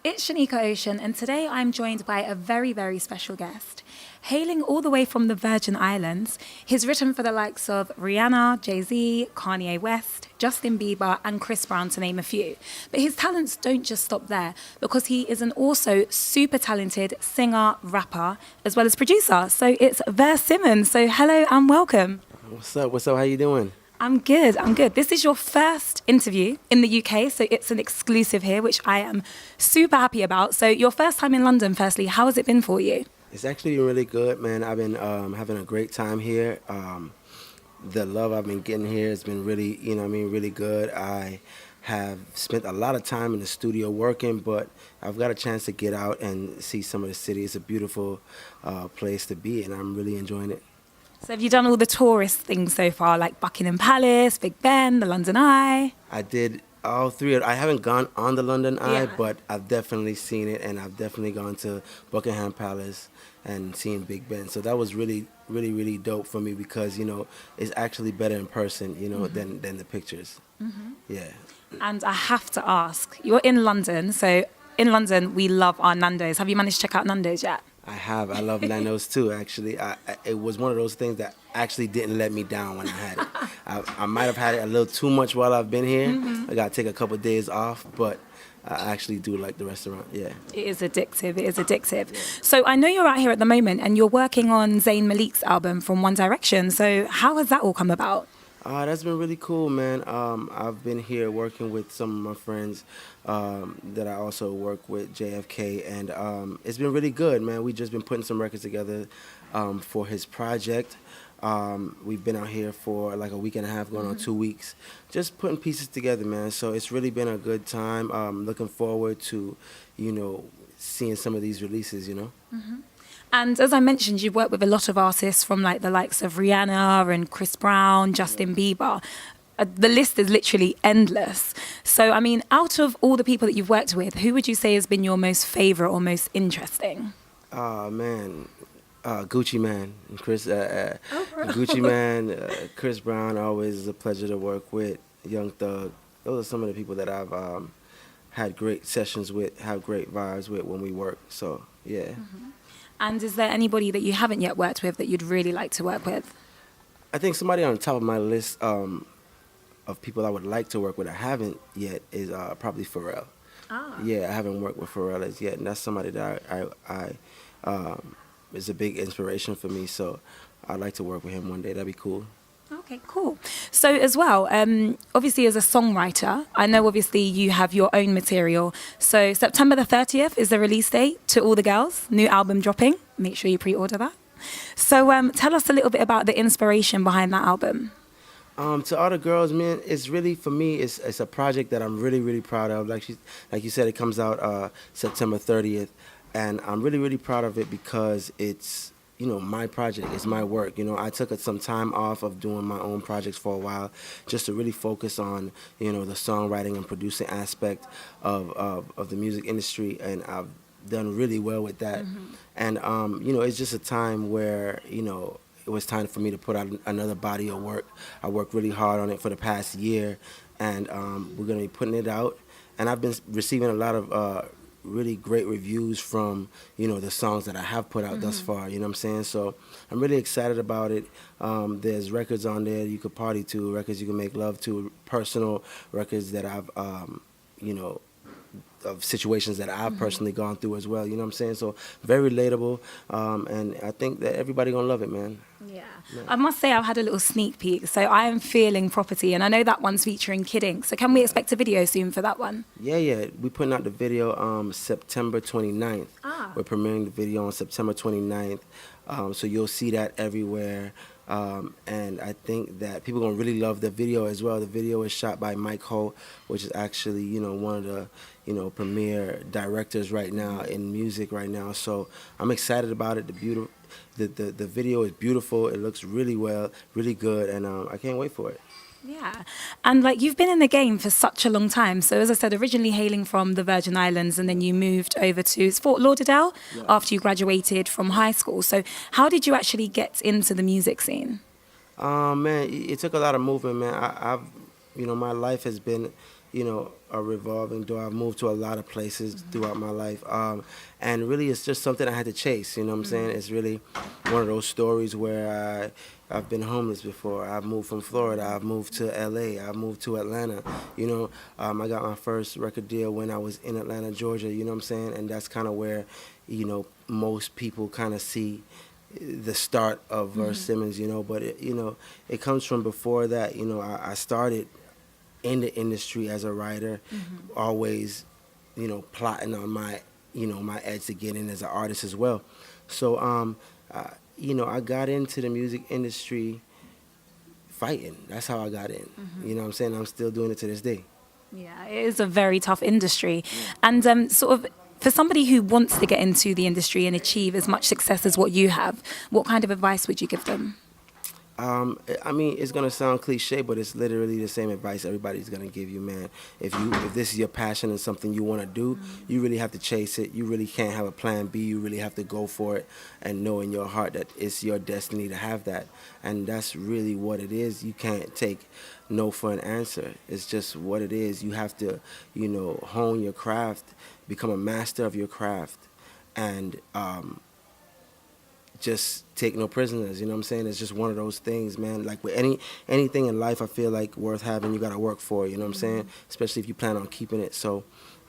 It's Shanika Ocean, and today I'm joined by a very, very special guest. Hailing all the way from the Virgin Islands, he's written for the likes of Rihanna, Jay-Z, Kanye West, Justin Bieber, and Chris Brown, to name a few. But his talents don't just stop there, because he is an also super talented singer, rapper, as well as producer. So it's Simmonds. So hello and welcome. What's up? What's up? How you doing? I'm good. This is your first interview in the UK, so it's an exclusive here, which I am super happy about. So your first time in London, firstly, how has it been for you? It's actually been really good, man. I've been having a great time here. The love I've been getting here has been really, really good. I have spent a lot of time in the studio working, but I've got a chance to get out and see some of the city. It's a beautiful place to be, and I'm really enjoying it. So have you done all the tourist things so far, like Buckingham Palace, Big Ben, the London Eye? I did all three. I haven't gone on the London Eye, Yeah. but I've definitely seen it, and I've definitely gone to Buckingham Palace and seen Big Ben. So that was really, really, really dope for me because, it's actually better in person, than the pictures. Mm-hmm. Yeah. And I have to ask, you're in London, so in London we love our Nando's. Have you managed to check out Nando's yet? I have. I love Nando's too, actually. It was one of those things that actually didn't let me down when I had it. I might have had it a little too much while I've been here. Mm-hmm. I got to take a couple of days off, but I actually do like the restaurant, yeah. It is addictive. Yeah. So I know you're out here at the moment and you're working on Zayn Malik's album From One Direction. So how has that all come about? That's been really cool, man. I've been here working with some of my friends that I also work with, JFK, and it's been really good, man. We've just been putting some records together for his project. We've been out here for like a week and a half, going on 2 weeks, just putting pieces together, man. So it's really been a good time. Looking forward to, seeing some of these releases, Mm-hmm. And as I mentioned, you've worked with a lot of artists from like the likes of Rihanna and Chris Brown, Justin Bieber. The list is literally endless. So, I mean, out of all the people that you've worked with, who would you say has been your most favorite or most interesting? Man, Gucci Man, Gucci Man, Chris Brown, always is a pleasure to work with. Young Thug, those are some of the people that I've had great sessions with, have great vibes with when we work. So, yeah. Mm-hmm. And is there anybody that you haven't yet worked with that you'd really like to work with? I think somebody on the top of my list of people I would like to work with I haven't yet is probably Pharrell. Ah. Yeah, I haven't worked with Pharrell as yet, and that's somebody that I is a big inspiration for me. So I'd like to work with him one day. That'd be cool. Okay, cool. So as well, obviously as a songwriter, I know obviously you have your own material. So September the 30th is the release date to all the girls, new album dropping. Make sure you pre-order that. So tell us a little bit about the inspiration behind that album. To all the girls, man, it's really, for me, it's a project that I'm really, really proud of. Like you said, it comes out September 30th. And I'm really, really proud of it because it's, my project. It's my work. I took some time off of doing my own projects for a while just to really focus on, the songwriting and producing aspect of the music industry. And I've done really well with that. Mm-hmm. And, it's just a time where, it was time for me to put out another body of work. I worked really hard on it for the past year, and we're going to be putting it out. And I've been receiving a lot of really great reviews from, the songs that I have put out thus far, you know what I'm saying? So I'm really excited about it. There's records on there you could party to, records you can make love to, personal records that I've, of situations that I've personally gone through as well, you know what I'm saying? So very relatable, and I think that everybody gonna love it, man. Yeah. I must say I've had a little sneak peek, so I am feeling Property, and I know that one's featuring Kid Ink. So can we expect a video soon for that one? Yeah, we're putting out the video September 29th. We're premiering the video on September 29th, so you'll see that everywhere. And I think that people are going to really love the video as well. The video is shot by Mike Ho, which is actually, one of the, premier directors right now in music right now. So I'm excited about it. The video is beautiful. It looks really well, really good, and I can't wait for it. Yeah. And like you've been in the game for such a long time. So as I said, originally hailing from the Virgin Islands and then you moved over to Fort Lauderdale after you graduated from high school. So how did you actually get into the music scene? Man, it took a lot of movement, man. I've my life has been a revolving door. I've moved to a lot of places throughout my life. And really, it's just something I had to chase, you know what I'm saying? It's really one of those stories where I've been homeless before. I've moved from Florida. I've moved to LA. I've moved to Atlanta. I got my first record deal when I was in Atlanta, Georgia, you know what I'm saying? And that's kind of where, most people kind of see the start of Verse Simmonds, but it comes from before that. I started in the industry as a writer, always, plotting on my edge to get in as an artist as well. So, I got into the music industry fighting. That's how I got in. You know what I'm saying? I'm still doing it to this day. Yeah, it is a very tough industry. And sort of, for somebody who wants to get into the industry and achieve as much success as what you have, what kind of advice would you give them? It's gonna sound cliche, but it's literally the same advice everybody's gonna give you, man. If this is your passion and something you want to do, you really have to chase it. You really can't have a plan B. You really have to go for it and know in your heart that it's your destiny to have that. And that's really what it is. You can't take no for an answer. It's just what it is. You have to, hone your craft, become a master of your craft, and just take no prisoners, you know what I'm saying? It's just one of those things, man. Like with anything in life, I feel like worth having, you got to work for, you know what I'm saying? Especially if you plan on keeping it. So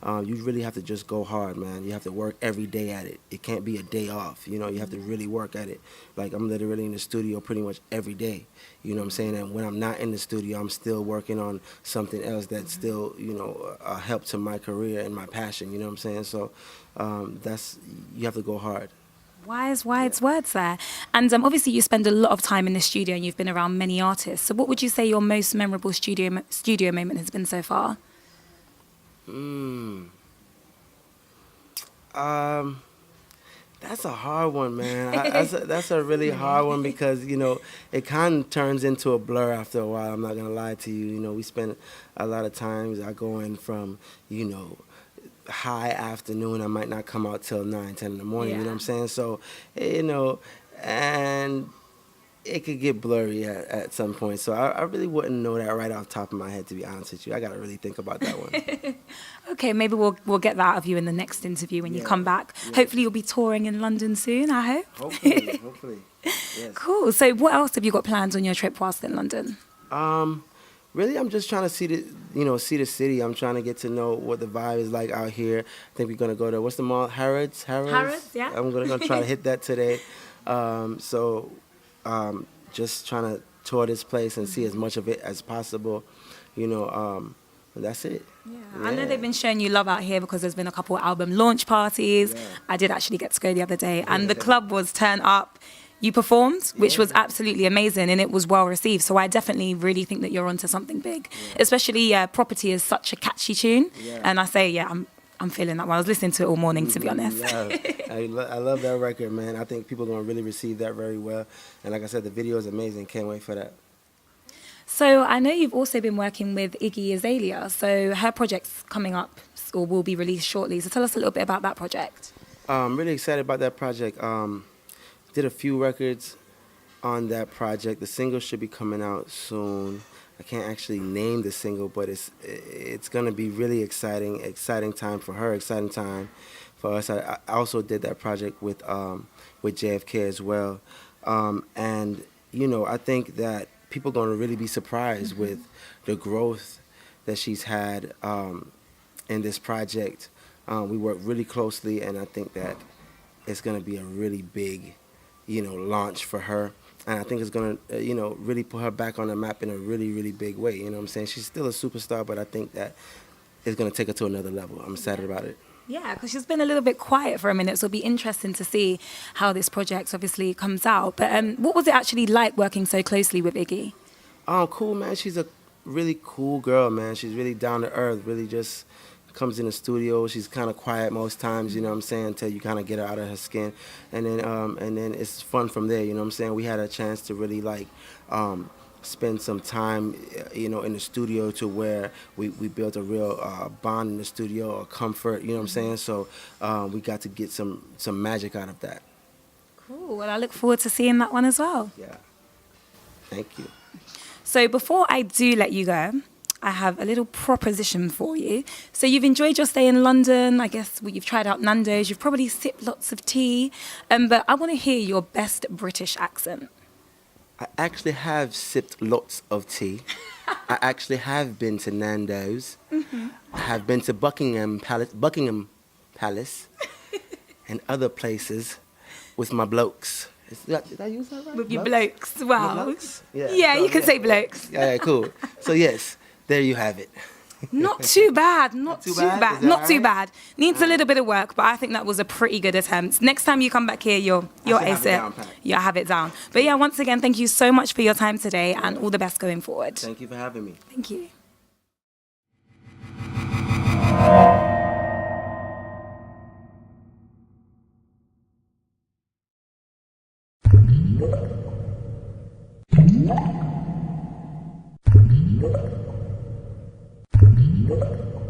you really have to just go hard, man. You have to work every day at it. It can't be a day off, you have to really work at it. Like I'm literally in the studio pretty much every day, you know what I'm saying? And when I'm not in the studio, I'm still working on something else that's still, a help to my career and my passion, you know what I'm saying? So you have to go hard. Wise words there. And obviously you spend a lot of time in the studio and you've been around many artists. So what would you say your most memorable studio moment has been so far? That's a hard one, man. That's a really hard one because, it kind of turns into a blur after a while. I'm not going to lie to you. We spend a lot of times I go in from, high afternoon. I might not come out till 9, 10 in the morning, you know what I'm saying? So, and it could get blurry at some point. So I really wouldn't know that right off the top of my head, to be honest with you. I got to really think about that one. Okay, maybe we'll get that out of you in the next interview when you come back. Yeah. Hopefully you'll be touring in London soon, I hope. Hopefully. Yes. Cool. So what else have you got planned on your trip whilst in London? Really, I'm just trying to see the city. I'm trying to get to know what the vibe is like out here. I think we're gonna go to what's the mall? Harrods, yeah. I'm gonna try to hit that today. Just trying to tour this place and see as much of it as possible. That's it. Yeah. I know they've been showing you love out here because there's been a couple album launch parties. Yeah. I did actually get to go the other day, and the club was turned up. You performed, which was absolutely amazing, and it was well received. So I definitely really think that you're onto something big. Especially Property is such a catchy tune. Yeah. And I say, I'm feeling that one. I was listening to it all morning, to be honest. Yeah. I love that record, man. I think people are going to really receive that very well. And like I said, the video is amazing. Can't wait for that. So I know you've also been working with Iggy Azalea. So her project's coming up or will be released shortly. So tell us a little bit about that project. I'm really excited about that project. Did a few records on that project. The single should be coming out soon. I can't actually name the single, but it's gonna be really exciting time for her, exciting time for us. I also did that project with JFK as well, and I think that people are gonna really be surprised with the growth that she's had in this project. We worked really closely, and I think that it's gonna be a really big launch for her. And I think it's going to, really put her back on the map in a really, really big way. You know what I'm saying? She's still a superstar, but I think that it's going to take her to another level. I'm excited about it. Yeah, because she's been a little bit quiet for a minute, so it'll be interesting to see how this project obviously comes out. But what was it actually like working so closely with Iggy? Cool, man. She's a really cool girl, man. She's really down to earth, really just comes in the studio. She's kind of quiet most times, you know what I'm saying, until you kind of get her out of her skin. And then it's fun from there, you know what I'm saying. We had a chance to really spend some time, in the studio to where we built a real bond in the studio, a comfort, you know what I'm saying. So we got to get some magic out of that. Cool. Well, I look forward to seeing that one as well. Yeah. Thank you. So before I do let you go, I have a little proposition for you. So you've enjoyed your stay in London. I guess you've tried out Nando's. You've probably sipped lots of tea. But I want to hear your best British accent. I actually have sipped lots of tea. I actually have been to Nando's. I have been to Buckingham Palace, and other places with my blokes. Did I use that right? With your blokes. Wow. My blokes? Yeah, So, you can say blokes. Yeah, cool. So yes, there you have it. Not too bad. Not too bad? bad. Is that Not too alright? bad. Needs a little bit of work, but I think that was a pretty good attempt. Next time you come back here, you'll should ace have it it. down pat. You'll have it down. But yeah, once again, thank you so much for your time today and all the best going forward. Thank you for having me. Thank you. What?